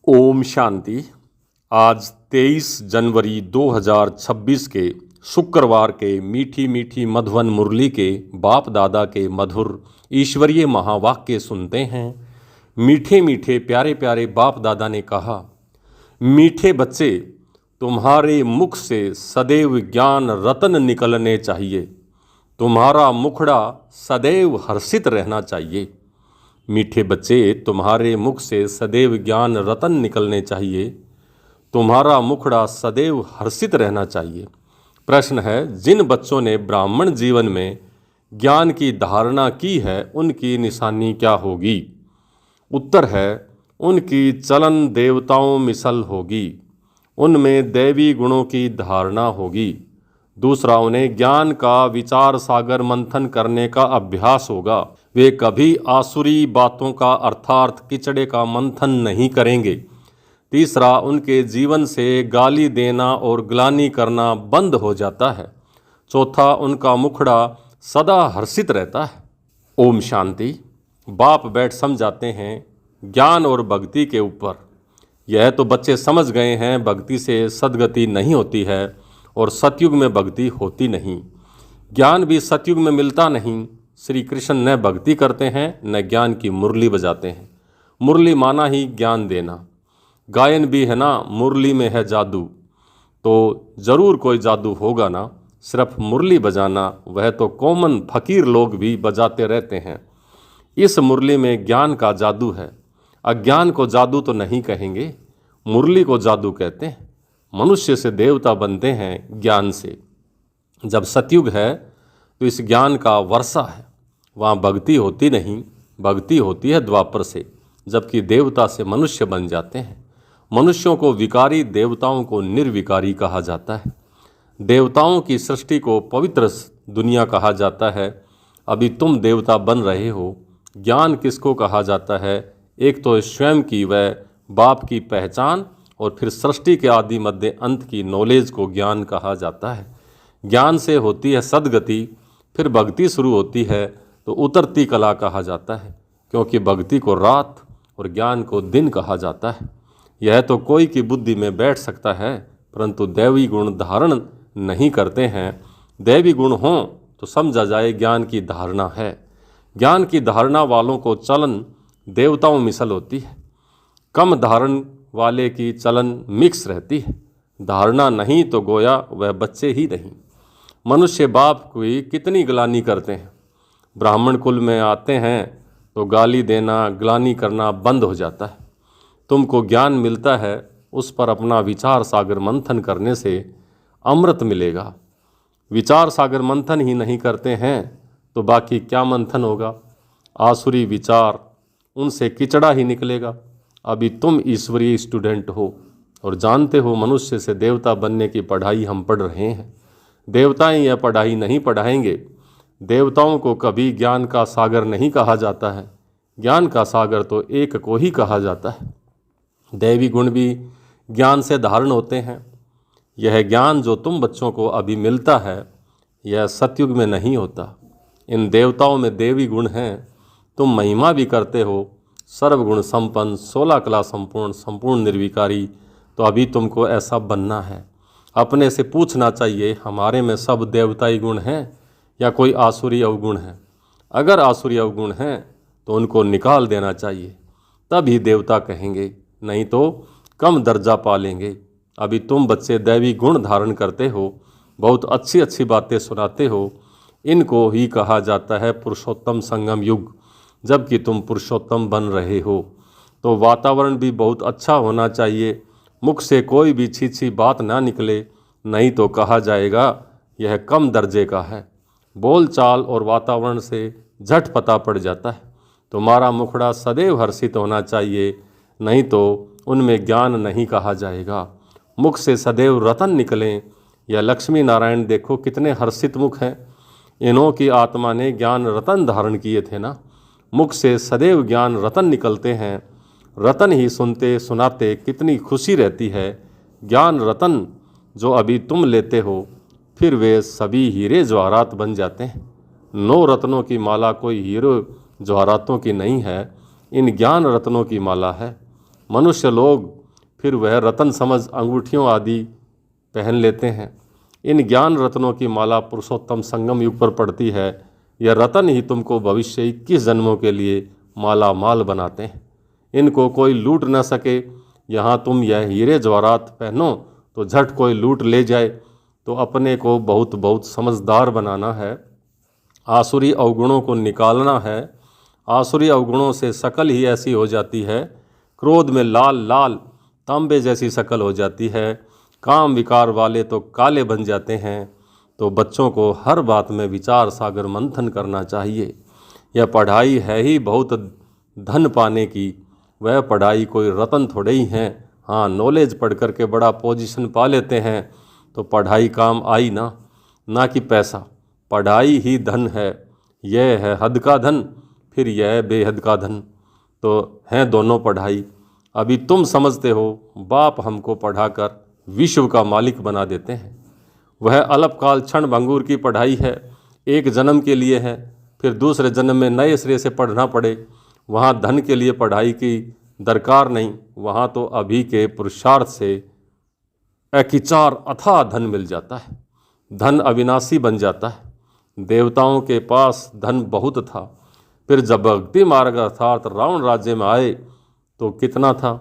ओम शांति। आज 23 जनवरी 2026 के शुक्रवार के मीठी मीठी मधुवन मुरली के बाप दादा के मधुर ईश्वरीय महावाक्य सुनते हैं। मीठे मीठे प्यारे प्यारे बाप दादा ने कहा, मीठे बच्चे, तुम्हारे मुख से सदैव ज्ञान रतन निकलने चाहिए। तुम्हारा मुखड़ा सदैव हर्षित रहना चाहिए। मीठे बच्चे, तुम्हारे मुख से सदैव ज्ञान रतन निकलने चाहिए। तुम्हारा मुखड़ा सदैव हर्षित रहना चाहिए। प्रश्न है, जिन बच्चों ने ब्राह्मण जीवन में ज्ञान की धारणा की है, उनकी निशानी क्या होगी? उत्तर है, उनकी चलन देवताओं मिसल होगी। उनमें दैवी गुणों की धारणा होगी। दूसरा, उन्हें ज्ञान का विचार सागर मंथन करने का अभ्यास होगा। वे कभी आसुरी बातों का अर्थार्थ किचड़े का मंथन नहीं करेंगे। तीसरा, उनके जीवन से गाली देना और ग्लानि करना बंद हो जाता है। चौथा, उनका मुखड़ा सदा हर्षित रहता है। ओम शांति। बाप बैठ समझाते हैं ज्ञान और भक्ति के ऊपर। यह तो बच्चे समझ गए हैं, भक्ति से सद्गति नहीं होती है और सतयुग में भक्ति होती नहीं। ज्ञान भी सतयुग में मिलता नहीं। श्री कृष्ण न भक्ति करते हैं न ज्ञान की मुरली बजाते हैं। मुरली माना ही ज्ञान देना। गायन भी है ना, मुरली में है जादू। तो ज़रूर कोई जादू होगा ना। सिर्फ मुरली बजाना वह तो कॉमन फकीर लोग भी बजाते रहते हैं। इस मुरली में ज्ञान का जादू है। अज्ञान को जादू तो नहीं कहेंगे, मुरली को जादू कहते हैं। मनुष्य से देवता बनते हैं ज्ञान से। जब सतयुग है तो इस ज्ञान का वर्षा है। वहाँ भक्ति होती नहीं, भक्ति होती है द्वापर से, जबकि देवता से मनुष्य बन जाते हैं। मनुष्यों को विकारी, देवताओं को निर्विकारी कहा जाता है। देवताओं की सृष्टि को पवित्र दुनिया कहा जाता है। अभी तुम देवता बन रहे हो। ज्ञान किसको कहा जाता है? एक तो स्वयं की व बाप की पहचान, और फिर सृष्टि के आदि मध्य अंत की नॉलेज को ज्ञान कहा जाता है। ज्ञान से होती है सद्गति, फिर भक्ति शुरू होती है तो उतरती कला कहा जाता है, क्योंकि भक्ति को रात और ज्ञान को दिन कहा जाता है। यह तो कोई की बुद्धि में बैठ सकता है, परंतु दैवी गुण धारण नहीं करते हैं। दैवी गुण हों तो समझा जाए ज्ञान की धारणा है। ज्ञान की धारणा वालों को चलन देवताओं मिसल होती है। कम धारण वाले की चलन मिक्स रहती है। धारणा नहीं तो गोया वह बच्चे ही नहीं। मनुष्य बाप की कितनी ग्लानि करते हैं। ब्राह्मण कुल में आते हैं तो गाली देना, ग्लानि करना बंद हो जाता है। तुमको ज्ञान मिलता है, उस पर अपना विचार सागर मंथन करने से अमृत मिलेगा। विचार सागर मंथन ही नहीं करते हैं तो बाकी क्या मंथन होगा? आसुरी विचार, उनसे किचड़ा ही निकलेगा। अभी तुम ईश्वरीय स्टूडेंट हो और जानते हो मनुष्य से देवता बनने की पढ़ाई हम पढ़ रहे हैं। देवताएं यह पढ़ाई नहीं पढ़ाएंगे। देवताओं को कभी ज्ञान का सागर नहीं कहा जाता है। ज्ञान का सागर तो एक को ही कहा जाता है। दैवी गुण भी ज्ञान से धारण होते हैं। यह ज्ञान जो तुम बच्चों को अभी मिलता है, यह सतयुग में नहीं होता। इन देवताओं में देवी गुण हैं। तुम महिमा भी करते हो, सर्वगुण संपन्न, 16 कला संपूर्ण, संपूर्ण निर्विकारी। तो अभी तुमको ऐसा बनना है। अपने से पूछना चाहिए, हमारे में सब देवताई गुण हैं या कोई आसुरी अवगुण है? अगर आसुरी अवगुण हैं तो उनको निकाल देना चाहिए, तभी देवता कहेंगे, नहीं तो कम दर्जा पा लेंगे। अभी तुम बच्चे दैवी गुण धारण करते हो, बहुत अच्छी अच्छी बातें सुनाते हो। इनको ही कहा जाता है पुरुषोत्तम संगम युग। जबकि तुम पुरुषोत्तम बन रहे हो तो वातावरण भी बहुत अच्छा होना चाहिए। मुख से कोई भी छी बात ना निकले, नहीं तो कहा जाएगा यह कम दर्जे का है। बोल चाल और वातावरण से झट पता पड़ जाता है। तुम्हारा मुखड़ा सदैव हर्षित होना चाहिए, नहीं तो उनमें ज्ञान नहीं कहा जाएगा। मुख से सदैव रतन निकलें। यह लक्ष्मी नारायण देखो कितने हर्षित मुख हैं। इन्हों की आत्मा ने ज्ञान रतन धारण किए थे ना। मुख से सदैव ज्ञान रतन निकलते हैं। रतन ही सुनते सुनाते कितनी खुशी रहती है। ज्ञान रतन जो अभी तुम लेते हो, फिर वे सभी हीरे जवाहरात बन जाते हैं। 9 रत्नों की माला कोई हीरो जवाहरातों की नहीं है, इन ज्ञान रत्नों की माला है। मनुष्य लोग फिर वह रतन समझ अंगूठियों आदि पहन लेते हैं। इन ज्ञान रत्नों की माला पुरुषोत्तम संगम युग पर पड़ती है। यह रतन ही तुमको भविष्य 21 जन्मों के लिए माला माल बनाते हैं। इनको कोई लूट न सके। यहाँ तुम यह हीरे जवाहरात पहनो तो झट कोई लूट ले जाए। तो अपने को बहुत बहुत समझदार बनाना है, आसुरी अवगुणों को निकालना है। आसुरी अवगुणों से शकल ही ऐसी हो जाती है, क्रोध में लाल लाल तांबे जैसी शकल हो जाती है। काम विकार वाले तो काले बन जाते हैं। तो बच्चों को हर बात में विचार सागर मंथन करना चाहिए। यह पढ़ाई है ही बहुत धन पाने की, वह पढ़ाई कोई रतन थोड़े ही हैं। हाँ, नॉलेज पढ़ कर के बड़ा पोजीशन पा लेते हैं तो पढ़ाई काम आई ना कि पैसा। पढ़ाई ही धन है। यह है हद का धन, फिर यह है बेहद का धन, तो हैं दोनों पढ़ाई। अभी तुम समझते हो बाप हमको पढ़ाकर विश्व का मालिक बना देते हैं। वह अल्पकाल क्षण भंगुर की पढ़ाई है, एक जन्म के लिए है, फिर दूसरे जन्म में नए सिरे से पढ़ना पड़े। वहाँ धन के लिए पढ़ाई की दरकार नहीं, वहाँ तो अभी के पुरुषार्थ से अकिचार अथाह धन मिल जाता है। धन अविनाशी बन जाता है। देवताओं के पास धन बहुत था, फिर जब भक्ति मार्ग अर्थात रावण राज्य में आए तो कितना था,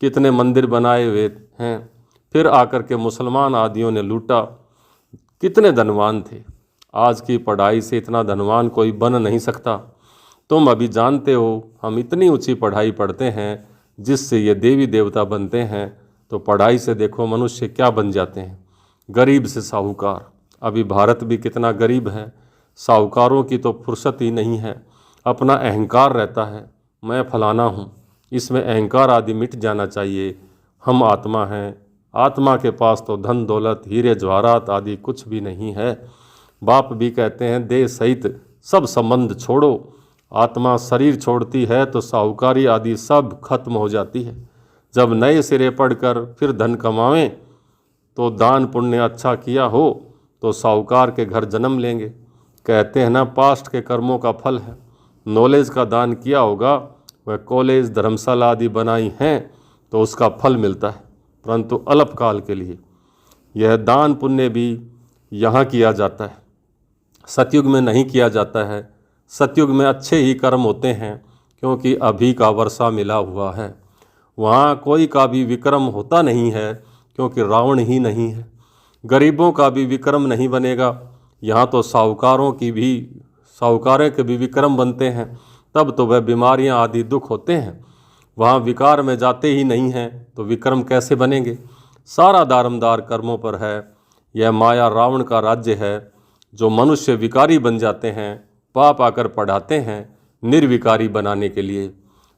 कितने मंदिर बनाए हुए हैं। फिर आकर के मुसलमान आदियों ने लूटा, कितने धनवान थे। आज की पढ़ाई से इतना धनवान कोई बन नहीं सकता। तुम अभी जानते हो हम इतनी ऊंची पढ़ाई पढ़ते हैं जिससे ये देवी देवता बनते हैं, तो पढ़ाई से देखो मनुष्य क्या बन जाते हैं, गरीब से साहूकार। अभी भारत भी कितना गरीब है। साहूकारों की तो फुर्सत ही नहीं है, अपना अहंकार रहता है, मैं फलाना हूँ। इसमें अहंकार आदि मिट जाना चाहिए। हम आत्मा हैं, आत्मा के पास तो धन दौलत हीरे जवाहरात आदि कुछ भी नहीं है। बाप भी कहते हैं देह सहित सब संबंध छोड़ो। आत्मा शरीर छोड़ती है तो साहूकारी आदि सब खत्म हो जाती है। जब नए सिरे पढ़कर फिर धन कमावें तो दान पुण्य अच्छा किया हो तो साहूकार के घर जन्म लेंगे। कहते हैं ना, पास्ट के कर्मों का फल है। नॉलेज का दान किया होगा, वह कॉलेज धर्मशाला आदि बनाई हैं तो उसका फल मिलता है, परंतु अल्पकाल के लिए। यह दान पुण्य भी यहाँ किया जाता है, सतयुग में नहीं किया जाता है। सतयुग में अच्छे ही कर्म होते हैं क्योंकि अभी का वर्षा मिला हुआ है। वहाँ कोई का भी विक्रम होता नहीं है क्योंकि रावण ही नहीं है। गरीबों का भी विक्रम नहीं बनेगा। यहाँ तो साहूकारों के भी विक्रम बनते हैं, तब तो वह बीमारियाँ आदि दुख होते हैं। वहाँ विकार में जाते ही नहीं हैं तो विक्रम कैसे बनेंगे। सारा दारमदार कर्मों पर है। यह माया रावण का राज्य है। जो मनुष्य विकारी बन जाते हैं, बाप आकर पढ़ाते हैं निर्विकारी बनाने के लिए।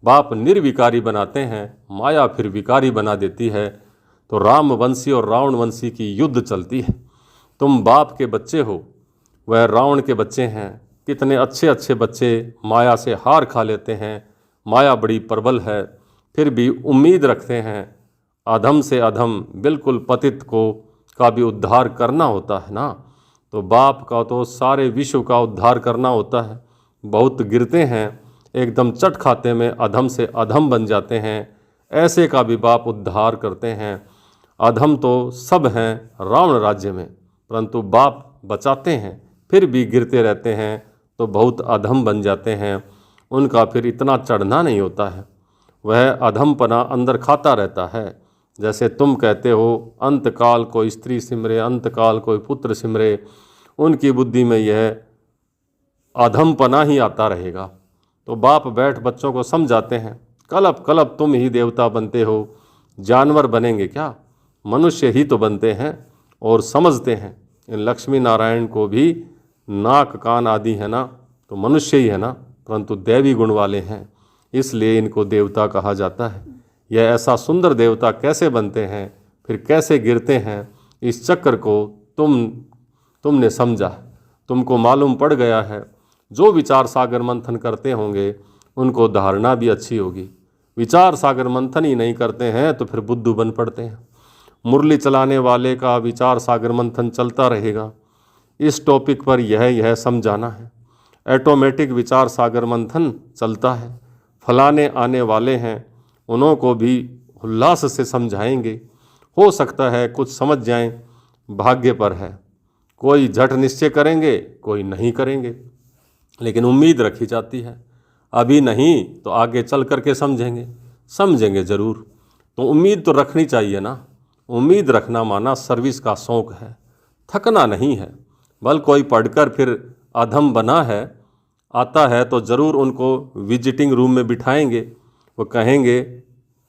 बाप निर्विकारी बनाते हैं, माया फिर विकारी बना देती है। तो रामवंशी और रावणवंशी की युद्ध चलती है। तुम बाप के बच्चे हो, वह रावण के बच्चे हैं। कितने अच्छे अच्छे बच्चे माया से हार खा लेते हैं। माया बड़ी प्रबल है, फिर भी उम्मीद रखते हैं। अधम से अधम बिल्कुल पतित का भी उद्धार करना होता है ना। तो बाप का तो सारे विश्व का उद्धार करना होता है। बहुत गिरते हैं, एकदम चट खाते में अधम से अधम बन जाते हैं। ऐसे का भी बाप उद्धार करते हैं। अधम तो सब हैं रावण राज्य में, परंतु बाप बचाते हैं, फिर भी गिरते रहते हैं तो बहुत अधम बन जाते हैं। उनका फिर इतना चढ़ना नहीं होता है। वह अधमपना अंदर खाता रहता है। जैसे तुम कहते हो अंतकाल कोई स्त्री सिमरे, अंतकाल कोई पुत्र सिमरे, उनकी बुद्धि में यह अधमपना ही आता रहेगा। तो बाप बैठ बच्चों को समझाते हैं, कलप कलप तुम ही देवता बनते हो, जानवर बनेंगे क्या, मनुष्य ही तो बनते हैं और समझते हैं। इन लक्ष्मी नारायण को भी नाक कान आदि है ना, तो मनुष्य ही है ना, परंतु दैवी गुण वाले हैं, इसलिए इनको देवता कहा जाता है। यह ऐसा सुंदर देवता कैसे बनते हैं, फिर कैसे गिरते हैं, इस चक्र को तुमने समझा, तुमको मालूम पड़ गया है। जो विचार सागर मंथन करते होंगे उनको धारणा भी अच्छी होगी। विचार सागर मंथन ही नहीं करते हैं तो फिर बुद्धू बन पड़ते हैं। मुरली चलाने वाले का विचार सागर मंथन चलता रहेगा। इस टॉपिक पर यह समझाना है। ऑटोमेटिक विचार सागर मंथन चलता है। फलाने आने वाले हैं, उन्हों को भी उल्लास से समझाएंगे। हो सकता है कुछ समझ जाएं, भाग्य पर है। कोई झट निश्चय करेंगे, कोई नहीं करेंगे, लेकिन उम्मीद रखी जाती है। अभी नहीं तो आगे चल करके समझेंगे, समझेंगे ज़रूर। तो उम्मीद तो रखनी चाहिए ना। उम्मीद रखना माना सर्विस का शौक़ है, थकना नहीं है। बल कोई पढ़कर फिर अधम बना है, आता है तो ज़रूर उनको विजिटिंग रूम में बिठाएंगे। वो कहेंगे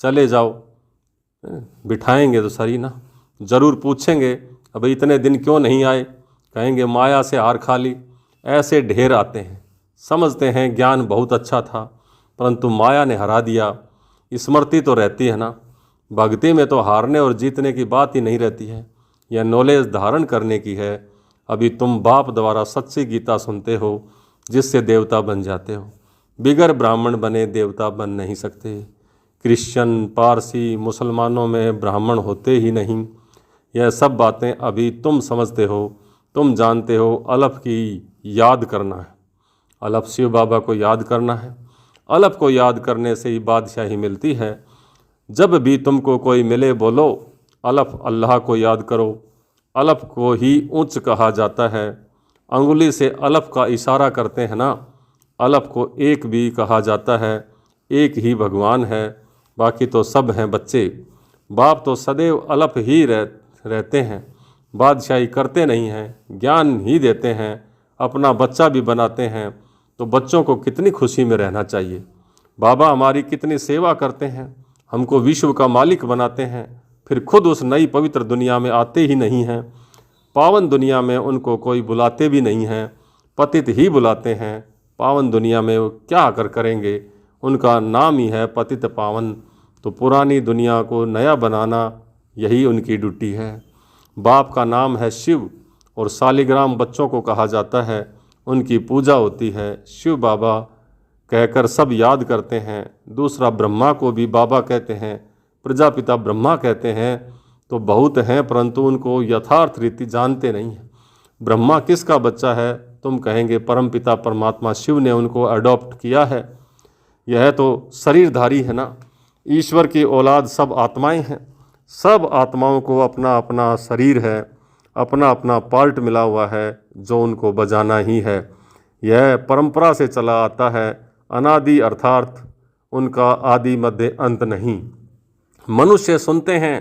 चले जाओ, बिठाएंगे तो सही ना। ज़रूर पूछेंगे अब इतने दिन क्यों नहीं आए, कहेंगे माया से हार खा ली। ऐसे ढेर आते हैं, समझते हैं ज्ञान बहुत अच्छा था परंतु माया ने हरा दिया। स्मृति तो रहती है ना, भक्ति में तो हारने और जीतने की बात ही नहीं रहती है। यह नॉलेज धारण करने की है। अभी तुम बाप द्वारा सच्ची गीता सुनते हो, जिससे देवता बन जाते हो। बिगर ब्राह्मण बने देवता बन नहीं सकते। क्रिश्चियन, पारसी, मुसलमानों में ब्राह्मण होते ही नहीं। यह सब बातें अभी तुम समझते हो, तुम जानते हो। अलफ की याद करना है, अलफ शिव बाबा को याद करना है। अलफ को याद करने से ही बादशाही मिलती है। जब भी तुमको कोई मिले बोलो अलफ अल्लाह को याद करो। अलफ को ही ऊंच कहा जाता है। अंगुली से अलफ का इशारा करते हैं ना। अलफ को एक भी कहा जाता है। एक ही भगवान है, बाकी तो सब हैं बच्चे। बाप तो सदैव अलफ ही रहते हैं। बादशाही करते नहीं हैं, ज्ञान ही देते हैं। अपना बच्चा भी बनाते हैं, तो बच्चों को कितनी खुशी में रहना चाहिए। बाबा हमारी कितनी सेवा करते हैं, हमको विश्व का मालिक बनाते हैं, फिर खुद उस नई पवित्र दुनिया में आते ही नहीं हैं। पावन दुनिया में उनको कोई बुलाते भी नहीं हैं, पतित ही बुलाते हैं। पावन दुनिया में वो क्या आकर करेंगे, उनका नाम ही है पतित पावन। तो पुरानी दुनिया को नया बनाना यही उनकी ड्यूटी है। बाप का नाम है शिव और शालिग्राम बच्चों को कहा जाता है, उनकी पूजा होती है। शिव बाबा कहकर सब याद करते हैं। दूसरा ब्रह्मा को भी बाबा कहते हैं, प्रजापिता ब्रह्मा कहते हैं। तो बहुत हैं परंतु उनको यथार्थ रीति जानते नहीं हैं। ब्रह्मा किसका बच्चा है, तुम कहेंगे परमपिता परमात्मा शिव ने उनको अडॉप्ट किया है। यह तो शरीरधारी है ना। ईश्वर की औलाद सब आत्माएं हैं। सब आत्माओं को अपना अपना शरीर है, अपना अपना पार्ट मिला हुआ है जो उनको बजाना ही है। यह परंपरा से चला आता है। अनादि अर्थात उनका आदि मध्य अंत नहीं। मनुष्य सुनते हैं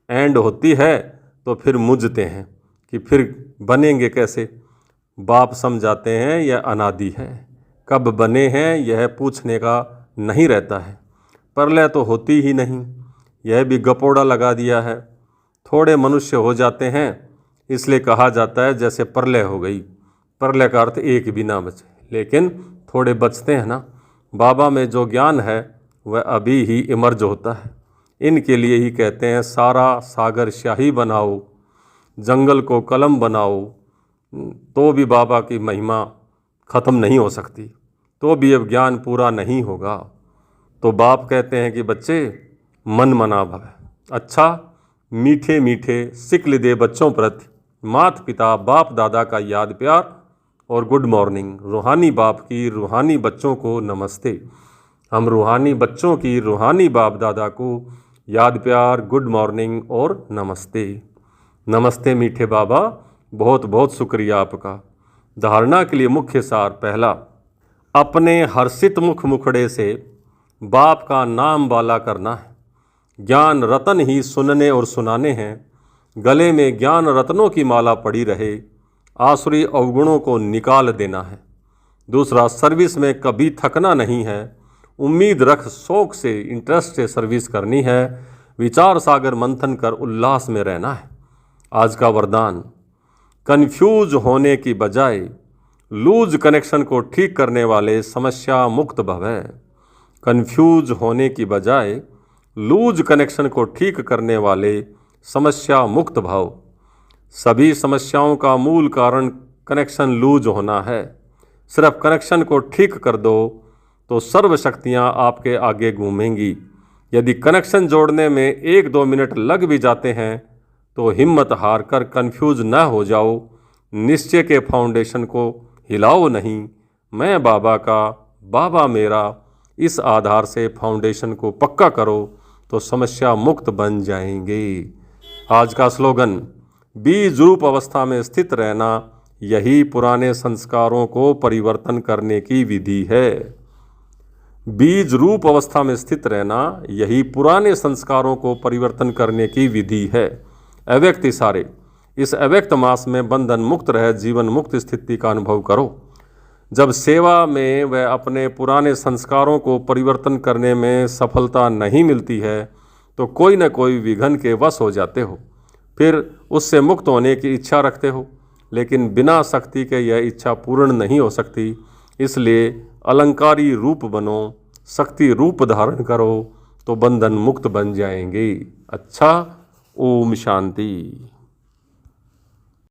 एंड होती है तो फिर मुझते हैं कि फिर बनेंगे कैसे। बाप समझाते हैं यह अनादि है, कब बने हैं यह पूछने का नहीं रहता है। प्रलय तो होती ही नहीं, यह भी गपोड़ा लगा दिया है। थोड़े मनुष्य हो जाते हैं इसलिए कहा जाता है जैसे प्रलय हो गई। प्रलय का अर्थ एक भी ना बचे, लेकिन थोड़े बचते हैं ना। बाबा में जो ज्ञान है वह अभी ही इमर्ज होता है। इनके लिए ही कहते हैं सारा सागर शाही बनाओ, जंगल को कलम बनाओ। तो भी बाबा की महिमा ख़त्म नहीं हो सकती, तो भी अब ज्ञान पूरा नहीं होगा। तो बाप कहते हैं कि बच्चे मन मना भव। अच्छा मीठे मीठे सिक्ल दे बच्चों प्रति माता पिता बाप दादा का याद प्यार और गुड मॉर्निंग। रूहानी बाप की रूहानी बच्चों को नमस्ते। हम रूहानी बच्चों की रूहानी बाप दादा को याद प्यार, गुड मॉर्निंग और नमस्ते। नमस्ते मीठे बाबा, बहुत बहुत शुक्रिया आपका। धारणा के लिए मुख्य सार पहला, अपने हर्षित मुख मुखड़े से बाप का नाम वाला करना है। ज्ञान रतन ही सुनने और सुनाने हैं। गले में ज्ञान रत्नों की माला पड़ी रहे। आसुरी अवगुणों को निकाल देना है। दूसरा, सर्विस में कभी थकना नहीं है। उम्मीद रख शौक से, इंटरेस्ट से सर्विस करनी है। विचार सागर मंथन कर उल्लास में रहना है। आज का वरदान, कन्फ्यूज होने की बजाय लूज कनेक्शन को ठीक करने वाले समस्या मुक्त भव है। कन्फ्यूज होने की बजाय लूज कनेक्शन को ठीक करने वाले समस्या मुक्त भाव। सभी समस्याओं का मूल कारण कनेक्शन लूज होना है। सिर्फ कनेक्शन को ठीक कर दो तो सर्व शक्तियाँ आपके आगे घूमेंगी। यदि कनेक्शन जोड़ने में 1-2 मिनट लग भी जाते हैं तो हिम्मत हार कर कन्फ्यूज न हो जाओ। निश्चय के फाउंडेशन को हिलाओ नहीं। मैं बाबा का, बाबा मेरा, इस आधार से फाउंडेशन को पक्का करो तो समस्या मुक्त बन जाएंगे। आज का स्लोगन, बीज रूप अवस्था में स्थित रहना यही पुराने संस्कारों को परिवर्तन करने की विधि है। बीज रूप अवस्था में स्थित रहना यही पुराने संस्कारों को परिवर्तन करने की विधि है। अव्यक्त इशारे, इस अव्यक्त मास में बंधन मुक्त रह जीवन मुक्त स्थिति का अनुभव करो। जब सेवा में व अपने पुराने संस्कारों को परिवर्तन करने में सफलता नहीं मिलती है तो कोई न कोई विघ्न के वश हो जाते हो, फिर उससे मुक्त होने की इच्छा रखते हो, लेकिन बिना शक्ति के यह इच्छा पूर्ण नहीं हो सकती। इसलिए अलंकारी रूप बनो, शक्ति रूप धारण करो तो बंधन मुक्त बन जाएंगे। अच्छा, ओम शांति।